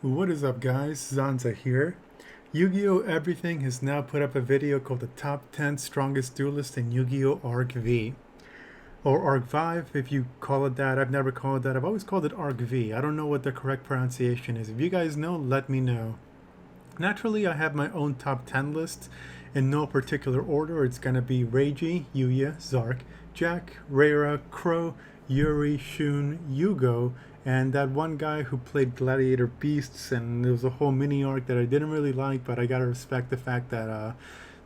What is up, guys? Zanza here. Yu-Gi-Oh! Everything has now put up a video called the Top 10 Strongest Duelists in Yu-Gi-Oh! Arc V. Or Arc 5, if you call it that. I've never called it that. I've always called it Arc V. I don't know what the correct pronunciation is. If you guys know, let me know. Naturally, I have my own top 10 list in no particular order. It's gonna be Reiji, Yuya, Zark, Jack, Reira, Crow, Yuri, Shun, Yugo, and that one guy who played Gladiator Beasts, and there was a whole mini arc that I didn't really like, but I gotta respect the fact that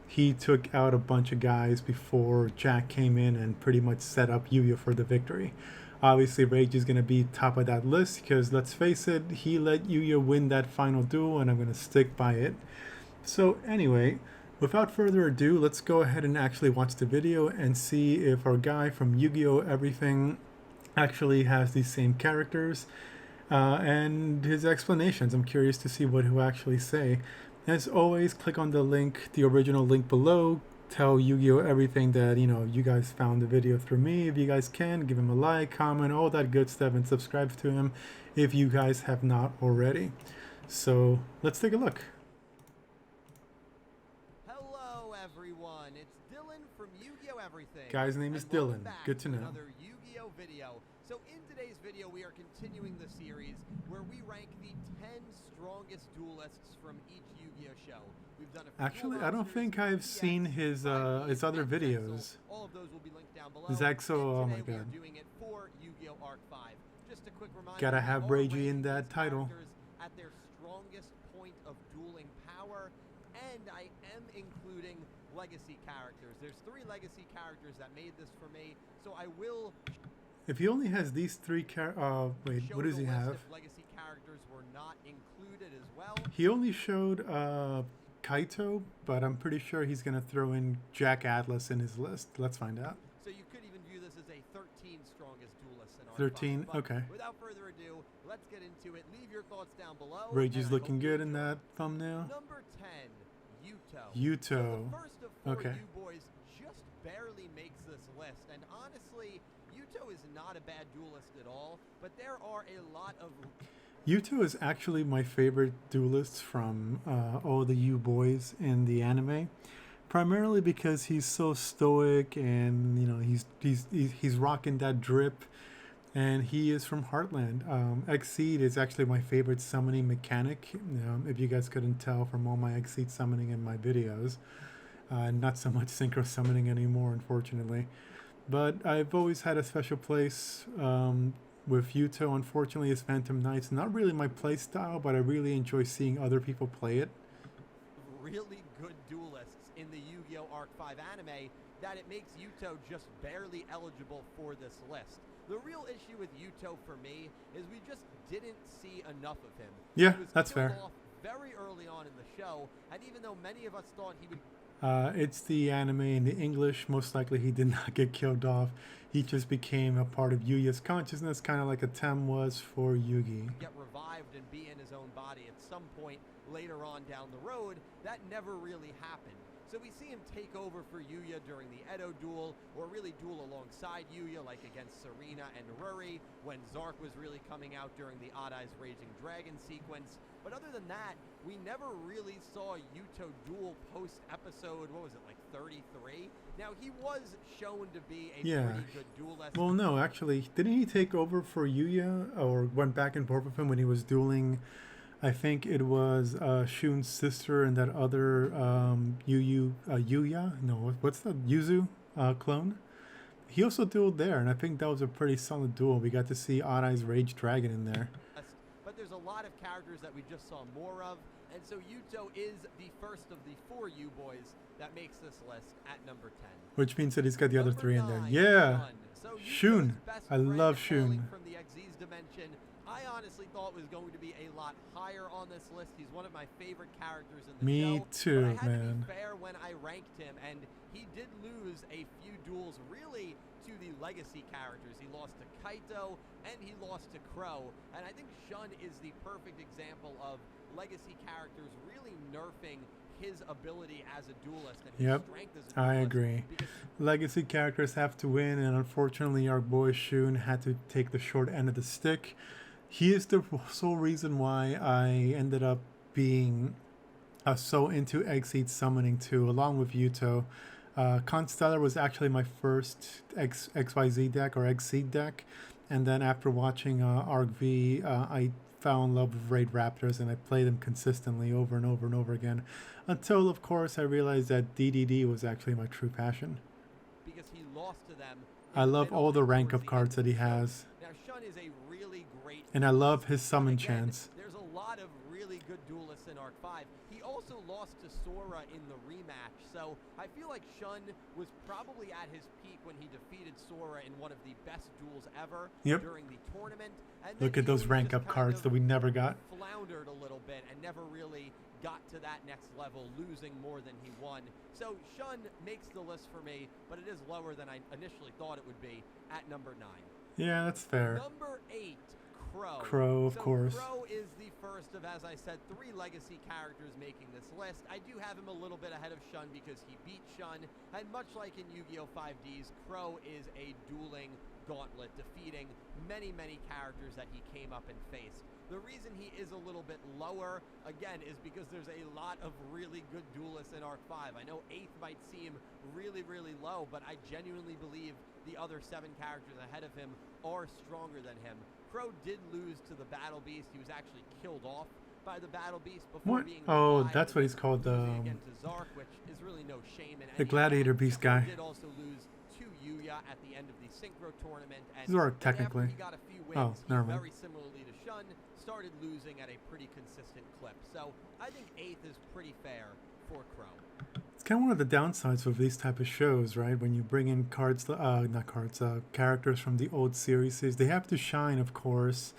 he took out a bunch of guys before Jack came in and pretty much set up Yuya for the victory. Obviously, Rage is going to be top of that list because, let's face it, he let Yuya win that final duel, and I'm going to stick by it. So anyway, without further ado, let's go ahead and actually watch the video and see if our guy from Yu-Gi-Oh! Everything actually has these same characters and his explanations. I'm curious to see what he'll actually say. As always, click on the link, the original link below. Tell Yu-Gi-Oh! Everything that, you guys found the video through me. If you guys can, give him a like, comment, all that good stuff, and subscribe to him if you guys have not already. So, let's take a look. Hello everyone, it's Dylan from Yu-Gi-Oh! Everything. Guy's name is Dylan. Good to know. Another Yu-Gi-Oh! Video. So in today's video we are continuing the series where we rank the 10 strongest duelists from each Yu-Gi-Oh! Show. We've done a few Actually, I don't think I've seen his other videos. All of those will be linked down below. Zexo, oh my god. We are doing it for Yu-Gi-Oh! Arc 5. Just a quick reminder. Gotta have Reiji in that title. At their strongest point of dueling power, and I am including legacy characters. There's 3 legacy characters that made this for me, so I will. If he only has these 3 wait, what does he have? If legacy characters were not included as well. He only showed Kaito, but I'm pretty sure he's gonna throw in Jack Atlas in his list. Let's find out. So you could even view this as a 13 strongest duelist in our 13, okay. Without further ado, let's get into it. Leave your thoughts down below. Reiji's looking good in that thumbnail. Number 10, Yuto. Yuto. So the first of 4 okay. U-boys just barely makes this list, and honestly, Yuto is not a bad duelist at all, but there are a lot of... Yuto is actually my favorite duelist from all the U-boys in the anime, primarily because he's so stoic and he's rocking that drip, and he is from Heartland. Exceed is actually my favorite summoning mechanic. If you guys couldn't tell from all my Exceed summoning in my videos, not so much synchro summoning anymore, unfortunately. But I've always had a special place with Yuto. Unfortunately, is Phantom Knights. Not really my play style, but I really enjoy seeing other people play it. Really good duelists in the Yu-Gi-Oh! Arc 5 anime that it makes Yuto just barely eligible for this list. The real issue with Yuto for me is we just didn't see enough of him. Yeah, he was that's fair. Off very early on in the show, and even though many of us thought he would... It's the anime in the English. Most likely he did not get killed off. He just became a part of Yuya's consciousness, kind of like a Tem was for Yugi. Get revived and be in his own body at some point later on down the road. That never really happened. So we see him take over for Yuya during the Edo duel, or really duel alongside Yuya, like against Serena and Ruri, when Zark was really coming out during the Odd Eyes Raging Dragon sequence. But other than that, we never really saw Yuto duel post-episode, what was it, like 33? Now, he was shown to be a pretty good duelist. Well, no, actually, didn't he take over for Yuya, or went back and forth with him when he was dueling? I think it was Shun's sister and that other Yuya? No, what's the Yuzu clone? He also dueled there, and I think that was a pretty solid duel. We got to see Odd Eyes Rage Dragon in there. But there's a lot of characters that we just saw more of, and so Yuto is the first of the 4 U-boys that makes this list at number 10. Which means that he's got the other 3 in there. 9, Yeah! So Shun! I love Shun. From the Xyz dimension, I honestly thought was going to be a lot higher on this list. He's one of my favorite characters in the show. Me too, but I had man. to be fair when I ranked him, and he did lose a few duels really to the legacy characters. He lost to Kaito and he lost to Crow, and I think Shun is the perfect example of legacy characters really nerfing his ability as a duelist and his strength as a duelist. I agree. Legacy characters have to win, and unfortunately our boy Shun had to take the short end of the stick. He is the sole reason why I ended up being so into Exceed Summoning too, along with Yuto. Constellar was actually my first XYZ deck or Exceed deck, and then after watching Arc V, I fell in love with Raid Raptors and I played them consistently over and over and over again, until of course I realized that DDD was actually my true passion. Because he lost to them. I love all the rank up cards that he has. Now Shun is a really great And I love duelist, his but summon again, chance. There's a lot of really good duelists in Arc 5. He also lost to Sora in the rematch, so I feel like Shun was probably at his peak when he defeated Sora in one of the best duels ever during the tournament. And Look at those rank up cards that we never got. Floundered a little bit and never really got to that next level, losing more than he won. So Shun makes the list for me, but it is lower than I initially thought it would be at number 9. Yeah, that's fair. Number 8, Crow. Crow, of course. Crow is the first of, as I said, 3 legacy characters making this list. I do have him a little bit ahead of Shun because he beat Shun, and much like in Yu-Gi-Oh! 5Ds, Crow is a dueling gauntlet, defeating many, many characters that he came up and faced. The reason he is a little bit lower, again, is because there's a lot of really good duelists in Arc 5. I know 8th might seem really, really low, but I genuinely believe the other 7 characters ahead of him are stronger than him. Crow did lose to the Battle Beast. He was actually killed off by the Battle Beast before being revived. That's what he's called, again to Zark, which is really no shame in the Gladiator Beast guy. He did also lose to Yuya at the end of the Synchro tournament. And Zark, technically. After he got a few wins, never he mind. very similarly to Shun, started losing at a pretty consistent clip. So I think 8th is pretty fair for Crow. It's kind of one of the downsides of these type of shows, right? When you bring in characters from the old series, they have to shine, of course,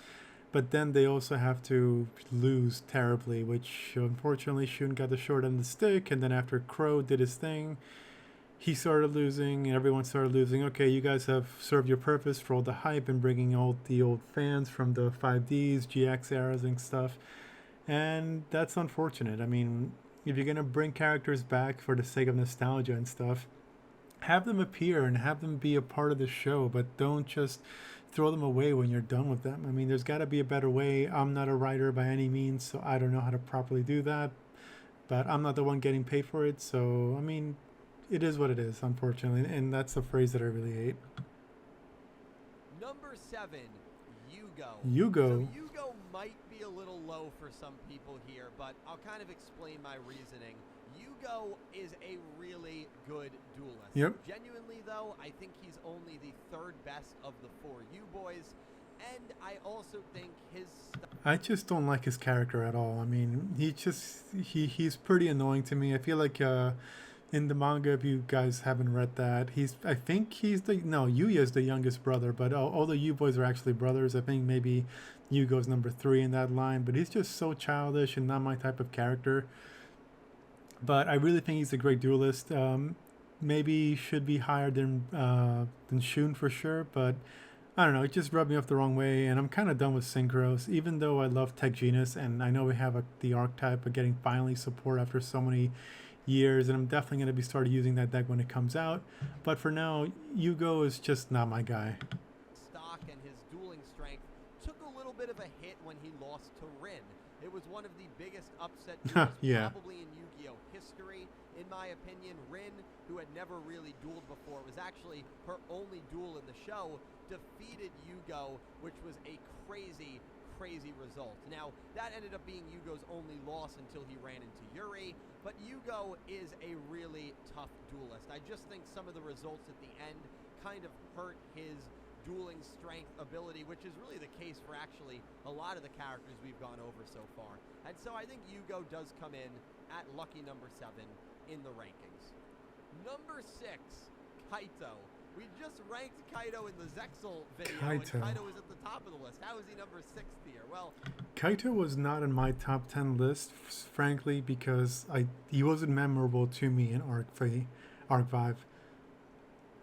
but then they also have to lose terribly, which unfortunately Shun got the short end of the stick, and then after Crow did his thing, he started losing, and everyone started losing. Okay, you guys have served your purpose for all the hype and bringing all the old fans from the 5Ds, GX eras and stuff, and that's unfortunate. I mean, if you're going to bring characters back for the sake of nostalgia and stuff, have them appear and have them be a part of the show, but don't just throw them away when you're done with them. I mean, there's got to be a better way. I'm not a writer by any means, so I don't know how to properly do that, but I'm not the one getting paid for it, so, I mean, it is what it is, unfortunately, and that's the phrase that I really hate. Number 7, Yugo. Yugo. So Yugo might be a little low for some people here, but I'll kind of explain my reasoning. Yugo is a really good duelist. Yep. Genuinely, though, I think he's only the 3rd best of the 4 U-Boys, and I also think his... I just don't like his character at all. I mean, he's pretty annoying to me. I feel like in the manga, if you guys haven't read that, I think Yuya is the youngest brother, but all the U-Boys are actually brothers. I think maybe Yugo's number 3 in that line, but he's just so childish and not my type of character. But I really think he's a great duelist. Maybe should be higher than Shun for sure, but I don't know, it just rubbed me off the wrong way, and I'm kind of done with synchros, even though I love Tech Genus, and I know we have the archetype of getting finally support after so many years, and I'm definitely going to be starting using that deck when it comes out, but for now, Yugo is just not my guy. Stock and his dueling strength took a little bit of a hit when he lost to Rin. It was one of the biggest upset duels probably in Yu-Gi-Oh! History. In my opinion, Rin, who had never really dueled before, was actually her only duel in the show, defeated Yugo, which was a crazy result. Now, that ended up being Yugo's only loss until he ran into Yuri, but Yugo is a really tough duelist. I just think some of the results at the end kind of hurt his dueling strength ability, which is really the case for actually a lot of the characters we've gone over so far. And so I think Yugo does come in at lucky number 7 in the rankings. Number 6, Kaito. We just ranked Kaito in the Zexal video, and Kaito is at the top of the list. How is he number 6th here? Well, Kaito was not in my top 10 list, frankly, because he wasn't memorable to me in Arc 5.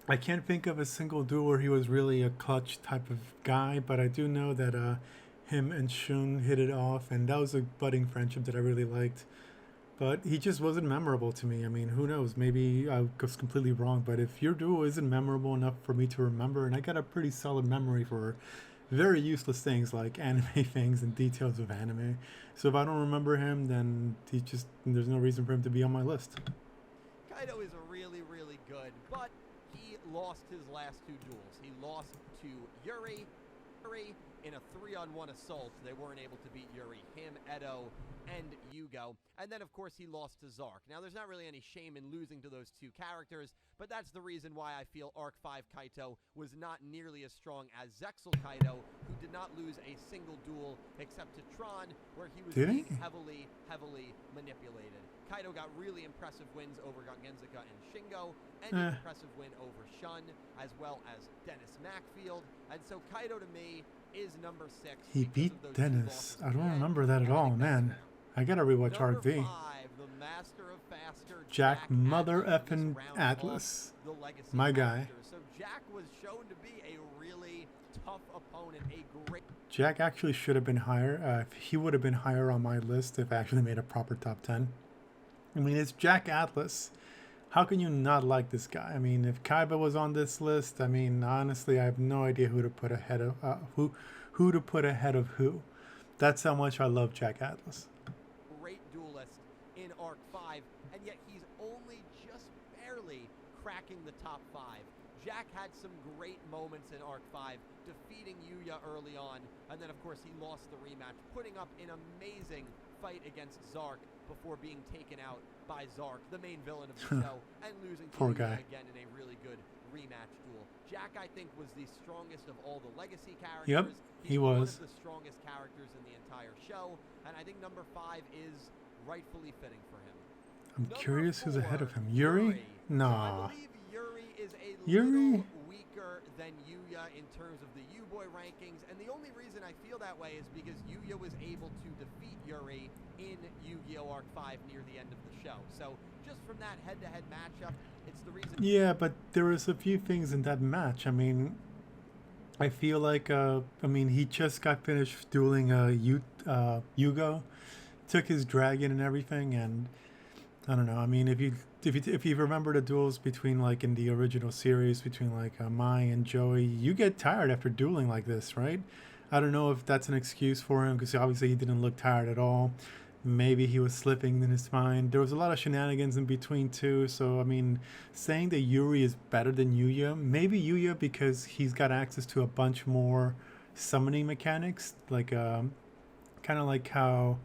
I can't think of a single duel where he was really a clutch type of guy, but I do know that him and Shun hit it off, and that was a budding friendship that I really liked. But he just wasn't memorable to me. I mean, who knows? Maybe I was completely wrong, but if your duel isn't memorable enough for me to remember, and I got a pretty solid memory for very useless things like anime things and details of anime. So if I don't remember him, then there's no reason for him to be on my list. Kaido is really, really good, but he lost his last two duels. He lost to Yuri in a 3-on-1 assault. They weren't able to beat Yuri, him, Edo, and Yugo. And then, of course, he lost to Zark. Now, there's not really any shame in losing to those two characters, but that's the reason why I feel Arc 5 Kaito was not nearly as strong as Zexal Kaito, who did not lose a single duel except to Tron, where he was being heavily manipulated. Kaito got really impressive wins over Genzuka and Shingo, and an impressive win over Shun, as well as Dennis Macfield. And so Kaito, to me, is number 6. He beat Dennis. I don't remember that at all, man. I gotta rewatch Arc V. The Master of Faster, Jack Mother Effin Atlas. My guy. So Jack was shown to be a really tough opponent, a great... Jack actually should have been higher. He would have been higher on my list if I actually made a proper top 10. I mean, it's Jack Atlas. How can you not like this guy? I mean, if Kaiba was on this list, I mean, honestly, I have no idea who to put ahead of who to put ahead of who. That's how much I love Jack Atlas. Great duelist in Arc 5, and yet he's only just barely cracking the top 5. Jack had some great moments in Arc 5, defeating Yuya early on, and then of course he lost the rematch, putting up an amazing fight against Zark before being taken out by Zark, the main villain of the show, and losing to Yuya again in a really good rematch duel. Jack, I think, was the strongest of all the legacy characters. Yep, he was. One of the strongest characters in the entire show, and I think number 5 is rightfully fitting for him. I'm curious who's ahead of him. Yuri? Nah. So I believe Yuri is a Yuri? little weaker than Yuya in terms of the U-Boy rankings, and the only reason I feel that way is because Yuya was able to defeat Yuri in Yu-Gi-Oh! Arc 5 near the end of the show. So just from that head-to-head matchup, it's the reason... Yeah, but there was a few things in that match. I mean, I feel like, he just got finished dueling Yugo, took his dragon and everything, and I don't know. I mean, if you remember the duels between, like, in the original series between, like, Mai and Joey, you get tired after dueling like this, right? I don't know if that's an excuse for him, because obviously he didn't look tired at all. Maybe he was slipping in his mind. There was a lot of shenanigans in between too. So, I mean, saying that Yuri is better than Yuya, maybe Yuya because he's got access to a bunch more summoning mechanics, like kind of like how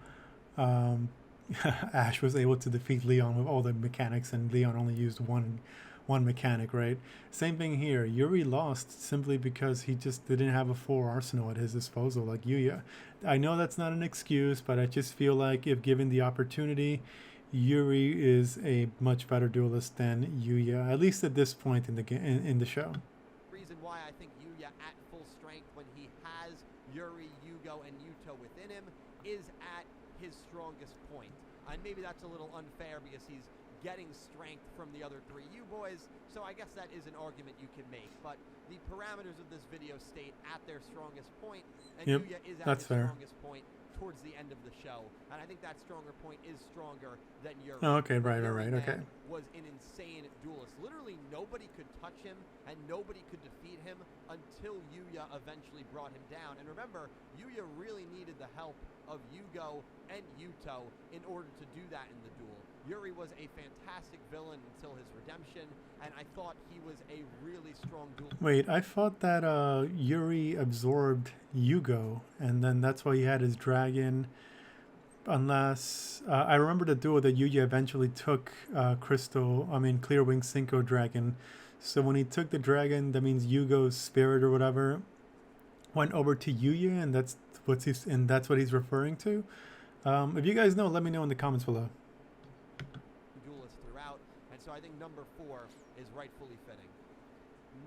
Ash was able to defeat Leon with all the mechanics, and Leon only used one mechanic, right? Same thing here. Yuri lost simply because he just didn't have a full arsenal at his disposal like Yuya. I know that's not an excuse, but I just feel like if given the opportunity, Yuri is a much better duelist than Yuya, at least at this point in the show. Reason why I think Yuya at full strength when he has Yuri, Yugo, and Yuto within him is at his strongest point. And maybe that's a little unfair because he's getting strength from the other 3 U-Boys, so I guess that is an argument you can make. But the parameters of this video state at their strongest point, and Yuya is at his strongest point towards the end of the show. And I think that stronger point is stronger than Yuri. Oh, okay, right, okay. Was an insane duelist. Literally nobody could touch him, and nobody could defeat him until Yuya eventually brought him down. And remember, Yuya really needed the help of Yugo and Yuto in order to do that in the duel. Yuri was a fantastic villain until his redemption, and I thought he was a really strong duelist. Wait, I thought that Yuri absorbed Yugo, and then that's why he had his dragon. Unless I remember the duel that Yuya eventually took Clearwing Cinco dragon. So when he took the dragon, that means Yugo's spirit or whatever went over to Yuya, and that's what he's referring to. If you guys know, let me know in the comments below. Duelist throughout, and so I think number 4 is rightfully fitting.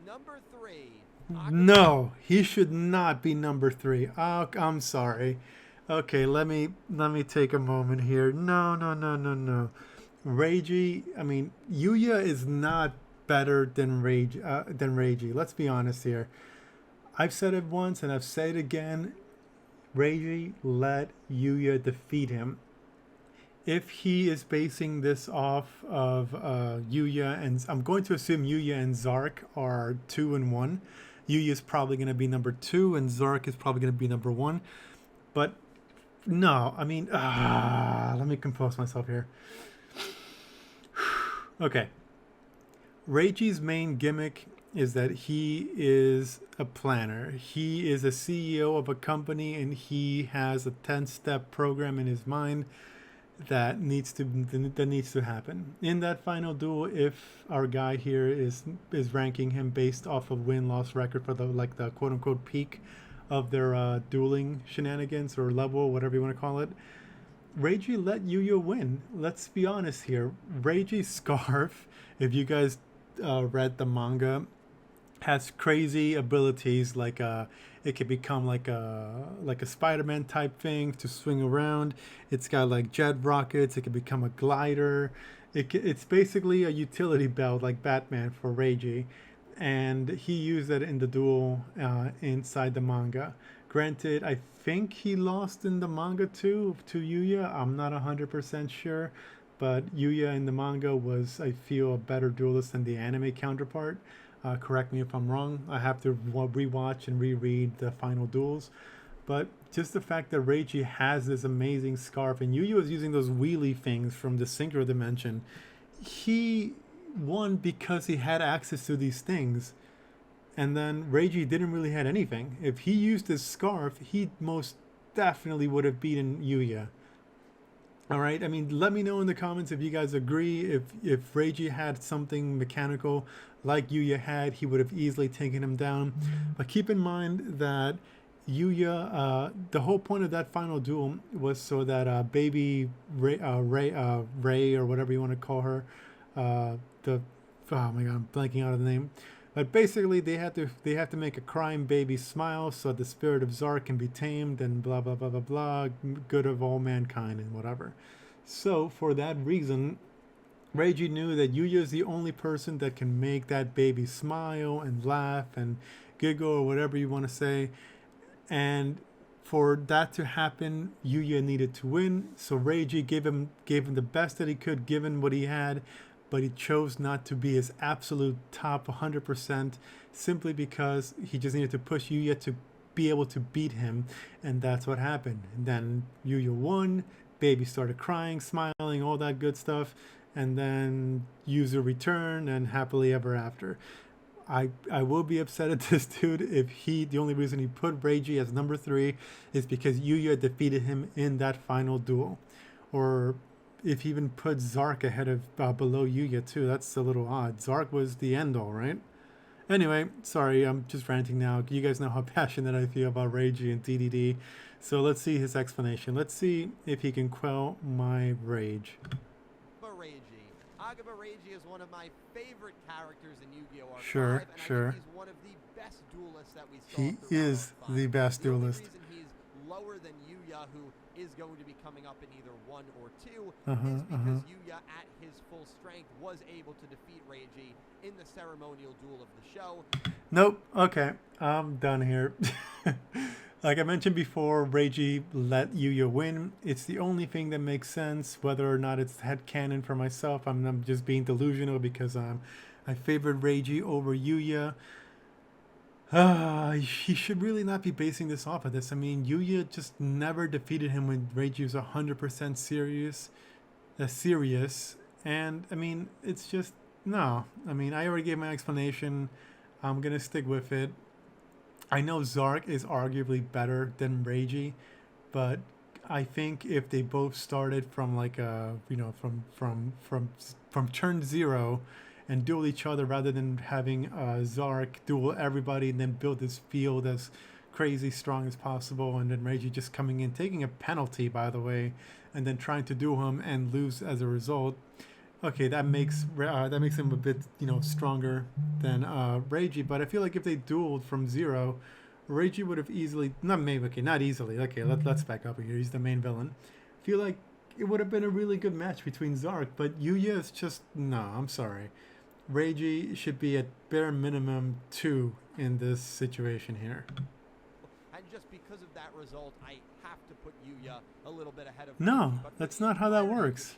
Number 3. No, he should not be number 3. Oh, I'm sorry. Okay, let me take a moment here. No. Reiji, Yuya is not better than Reiji. Let's be honest here. I've said it once and I've said it again. Reiji let Yuya defeat him. If he is basing this off of Yuya, and I'm going to assume Yuya and Zark are 2 and 1. Yuya is probably going to be number 2, and Zark is probably going to be number 1. But no, I mean, let me compose myself here. Okay. Reiji's main gimmick is that he is a planner. He is a CEO of a company, and he has a 10-step program in his mind that needs to happen. In that final duel, if our guy here is ranking him based off of win-loss record for the quote-unquote peak of their dueling shenanigans or level, whatever you want to call it, Reiji let Yuya win. Let's be honest here. Reiji's scarf, if you guys read the manga, has crazy abilities like it can become like a Spider-Man type thing to swing around. It's got like jet rockets. It can become a glider. It's basically a utility belt like Batman for Reiji, and he used that in the duel inside the manga. Granted, I think he lost in the manga too to Yuya. I'm not 100% sure, but Yuya in the manga was, I feel, a better duelist than the anime counterpart. Correct me if I'm wrong. I have to rewatch and reread the final duels. But just the fact that Reiji has this amazing scarf and Yuya is using those wheelie things from the Synchro Dimension, he won because he had access to these things. And then Reiji didn't really have anything. If he used his scarf, he most definitely would have beaten Yuya. All right. I mean, let me know in the comments if you guys agree. If Reiji had something mechanical like Yuya had, he would have easily taken him down. But keep in mind that Yuya, the whole point of that final duel was so that baby Ray or whatever you want to call her, oh my god, I'm blanking out of the name. But basically, they have to make a crying baby smile so the spirit of Zark can be tamed and blah blah blah blah blah, good of all mankind and whatever. So for that reason, Reiji knew that Yuya is the only person that can make that baby smile and laugh and giggle or whatever you want to say. And for that to happen, Yuya needed to win. So Reiji gave him the best that he could, given what he had. But he chose not to be his absolute top 100% simply because he just needed to push Yuya to be able to beat him, and that's what happened. And then Yuya won, baby started crying, smiling, all that good stuff, and then Yuzu returned and happily ever after. I will be upset at this dude if the only reason he put Reiji as number 3 is because Yuya defeated him in that final duel. Or if he even put Zark ahead of below Yuya too, that's a little odd. Zark was the end all, right? Anyway, sorry, I'm just ranting now. You guys know how passionate I feel about Reiji and DDD. So let's see his explanation. Let's see if he can quell my rage. Akaba Reiji is one of my favorite characters in Yu-Gi-Oh! Arc Sure, 5, and sure. I think he's one of the best duelists that we saw. He is the best duelist. The only reason he's lower than Yuya, who is going to be coming up in either 1 or 2, is because Yuya, at his full strength, was able to defeat Reiji in the ceremonial duel of the show. Nope. Okay, I'm done here. Like I mentioned before, Reiji let Yuya win. It's the only thing that makes sense. Whether or not it's headcanon for myself, I'm just being delusional because I favored Reiji over Yuya. He should really not be basing this off of this. I mean, Yuya just never defeated him when Reiji was 100% serious. And, I mean, it's just, no. I mean, I already gave my explanation. I'm going to stick with it. I know Zark is arguably better than Reiji, but I think if they both started from like from turn 0 and duel each other rather than having Zark duel everybody and then build this field as crazy strong as possible, and then Reiji just coming in, taking a penalty, by the way, and then trying to duel him and lose as a result. Okay, that makes him a bit, stronger than Reiji. But I feel like if they dueled from 0, Reiji would have easily, not easily. Okay, let's back up here. He's the main villain. I feel like it would have been a really good match between Zark, but Yuya is just, no, I'm sorry. Reiji should be at bare minimum 2 in this situation here. And just because of that result, I have to put Yuya a little bit ahead of No, Reiji, that's not how that works.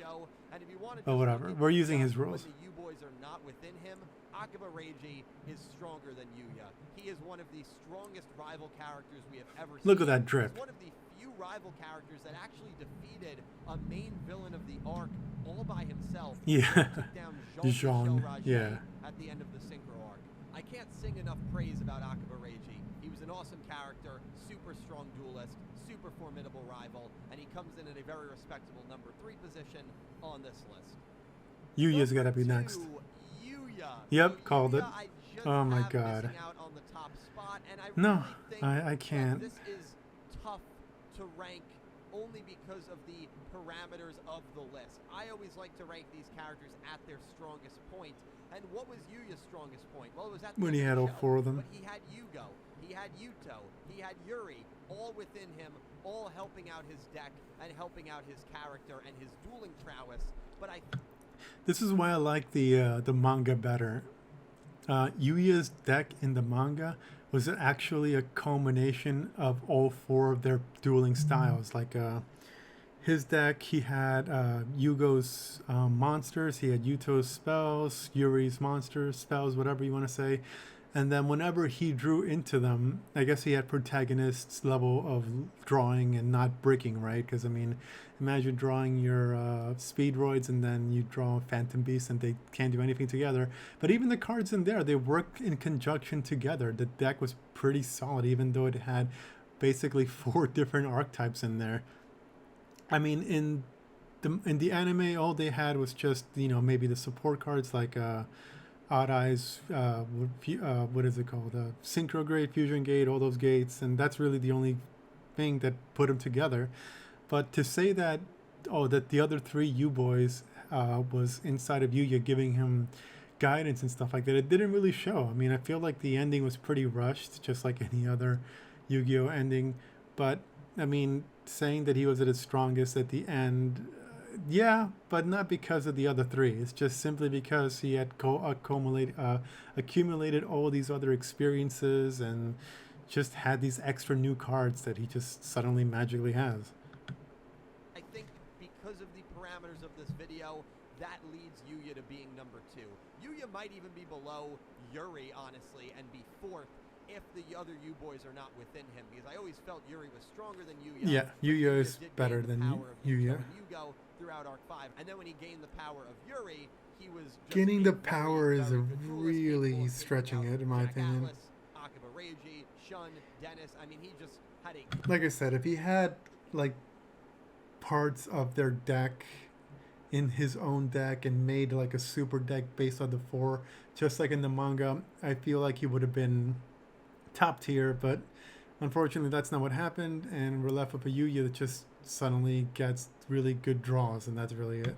And if you want to But whatever, we're using his rules. When the U-boys are not within him, Akaba Reiji is stronger than Yuya. He is one of the strongest rival characters we have ever seen. Look at that drip. He's one of the few rival characters that actually defeated a main villain of the arc all by himself. Yeah. Took down Jean Yeah. at the end of the Synchro arc. I can't sing enough praise about Akaba Reiji. He was an awesome character, super strong duelist, super formidable rival, and he comes in at a very respectable number 3 position on this list. Yuya's gotta be next. Yuya. Yep, So called it. Yuya, I just Oh my have God. missing out on the top spot, and I No, really think I that can't. this is tough to rank only because of the parameters of the list. I always like to rank these characters at their strongest point. And what was Yuya's strongest point? Well, it was at the When he end had of all the show, 4 of them. But he had Yugo, he had Yuto, he had Yuri, all within him, all helping out his deck and helping out his character and his dueling prowess. But This is why I like the manga better. Yuya's deck in the manga was actually a culmination of all 4 of their dueling styles. Like his deck, he had Yugo's monsters, he had Yuto's spells, Yuri's monsters, spells, whatever you want to say. And then whenever he drew into them, I guess he had protagonist's level of drawing and not breaking, right? Because, I mean, imagine drawing your Speedroids and then you draw Phantom Beast and they can't do anything together. But even the cards in there, they work in conjunction together. The deck was pretty solid, even though it had basically 4 different archetypes in there. I mean, in the anime, all they had was just, you know, maybe the support cards like Odd Eyes, what is it called? Synchro Gate, Fusion Gate, all those gates, and that's really the only thing that put them together. But to say that, that the other 3 U-Boys was inside of Yuya giving him guidance and stuff like that, it didn't really show. I mean, I feel like the ending was pretty rushed, just like any other Yu-Gi-Oh ending. But, I mean, saying that he was at his strongest at the end, yeah, but not because of the other 3. It's just simply because he had accumulated all these other experiences and just had these extra new cards that he just suddenly magically has. I think because of the parameters of this video, that leads Yuya to being number 2. Yuya might even be below Yuri, honestly, and be 4th if the other U-Boys are not within him, because I always felt Yuri was stronger than Yuya. Yeah, Yuya is better than Yuya. Yugo throughout Arc 5, and then when he gained the power of Yuri, he was just gaining the power very, is very good duelist, really capable of stretching taking it, in my out opinion. Atlas, Akaba Reiji, Shun, Dennis. I mean, he just had a... Like I said, if he had like parts of their deck in his own deck and made like a super deck based on the 4, just like in the manga, I feel like he would have been top tier, but unfortunately that's not what happened, and we're left with a Yuya that just suddenly gets really good draws, and that's really it.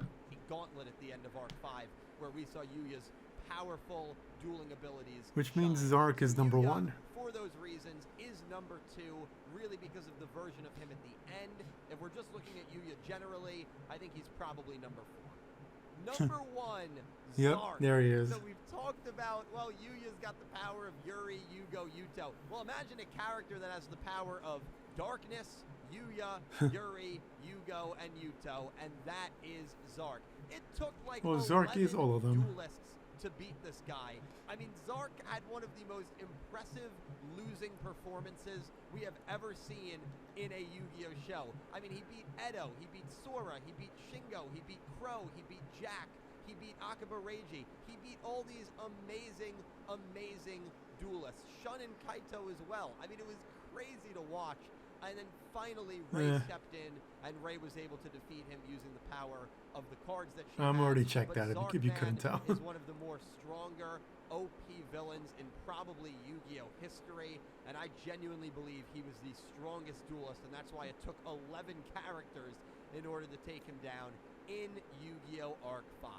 Gauntlet at the end of Arc 5, where we saw Yuya's powerful dueling abilities. Which means shine. Zark is number Yuya, 1. for those reasons, is number 2, really because of the version of him at the end. If we're just looking at Yuya generally, I think he's probably number 4. Number 1, Yep, Zark. there he is. So we've talked about, well, Yuya's got the power of Yuri, Yugo, Yuto. Well, imagine a character that has the power of darkness, Yuya, Yuri, Yugo, and Yuto, and that is Zark. It took like Zark is 11 all of them. duelists to beat this guy. I mean, Zark had one of the most impressive losing performances we have ever seen in a Yu-Gi-Oh show. I mean, he beat Edo, he beat Sora, he beat Shingo, he beat Crow, he beat Jack, he beat Akaba Reiji, he beat all these amazing, amazing duelists. Shun and Kaito as well. I mean, it was crazy to watch. And then finally, Ray stepped in, and Ray was able to defeat him using the power of the cards that she I'm has. already checked But out if you couldn't tell. is one of the more stronger OP villains in probably Yu-Gi-Oh history, and I genuinely believe he was the strongest duelist, and that's why it took 11 characters in order to take him down in Yu-Gi-Oh Arc 5.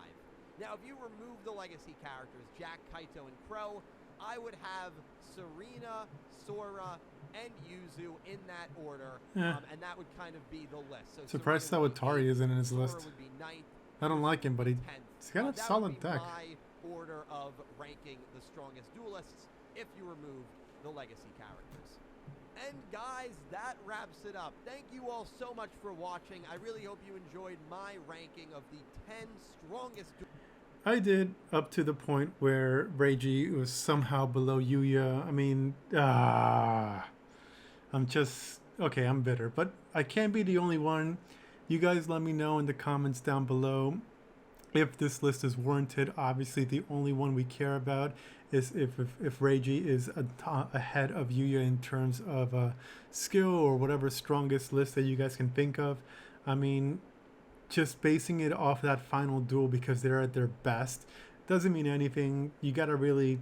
Now, if you remove the legacy characters, Jack, Kaito, and Crow, I would have Serena, Sora, and Yuzu in that order, and that would kind of be the list. So Surprised Serena Sawatari isn't in his Sora list. would be 9th, I don't like him, but he's 10th. got a That solid would be deck. my order of ranking the strongest duelists if you remove the legacy characters. And guys, that wraps it up. Thank you all so much for watching. I really hope you enjoyed my ranking of the 10 strongest I did up to the point where Reiji was somehow below Yuya. I mean, I'm just okay. I'm bitter, but I can't be the only one. You guys, let me know in the comments down below if this list is warranted. Obviously, the only one we care about is if Reiji is ahead of Yuya in terms of skill or whatever strongest list that you guys can think of. I mean, just basing it off that final duel because they're at their best doesn't mean anything. You got to really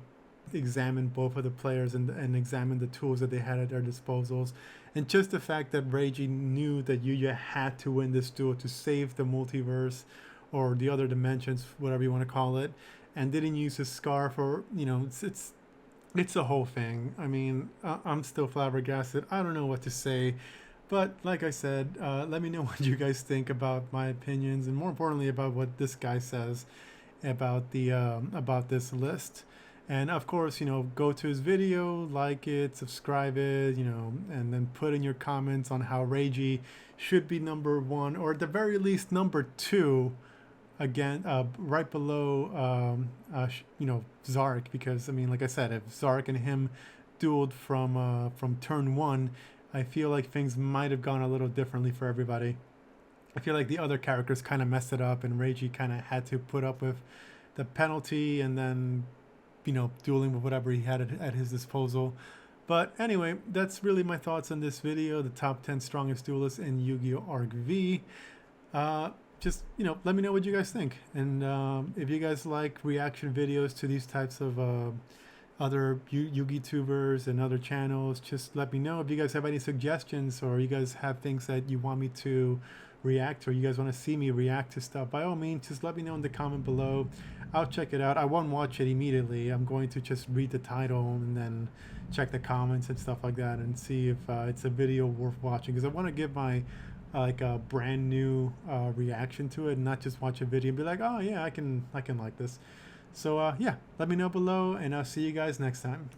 examine both of the players and examine the tools that they had at their disposals. And just the fact that Reiji knew that Yuya had to win this duel to save the multiverse or the other dimensions, whatever you want to call it, and didn't use his scarf, or it's a whole thing. I mean, I'm still flabbergasted. I don't know what to say. But like I said, let me know what you guys think about my opinions, and more importantly about what this guy says about the about this list. And of course, go to his video, like it, subscribe it, and then put in your comments on how Reiji should be number one, or at the very least number two, again, right below, Zark. Because I mean, like I said, if Zark and him dueled from turn one, I feel like things might have gone a little differently for everybody. I feel like the other characters kind of messed it up, and Reiji kind of had to put up with the penalty and then, dueling with whatever he had at his disposal. But anyway, that's really my thoughts on this video, the top 10 strongest duelists in Yu-Gi-Oh! Arc V. Just, let me know what you guys think. And if you guys like reaction videos to these types of other Yu-Gi tubers and other channels, just let me know. If you guys have any suggestions, or you guys have things that you want me to react, or you guys want to see me react to stuff, by all means, just let me know in the comment below. I'll check it out. I won't watch it immediately. I'm going to just read the title and then check the comments and stuff like that, and see if it's a video worth watching, because I want to give my like a brand new reaction to it, and not just watch a video and be like, oh yeah, I can like this. So yeah, let me know below, and I'll see you guys next time.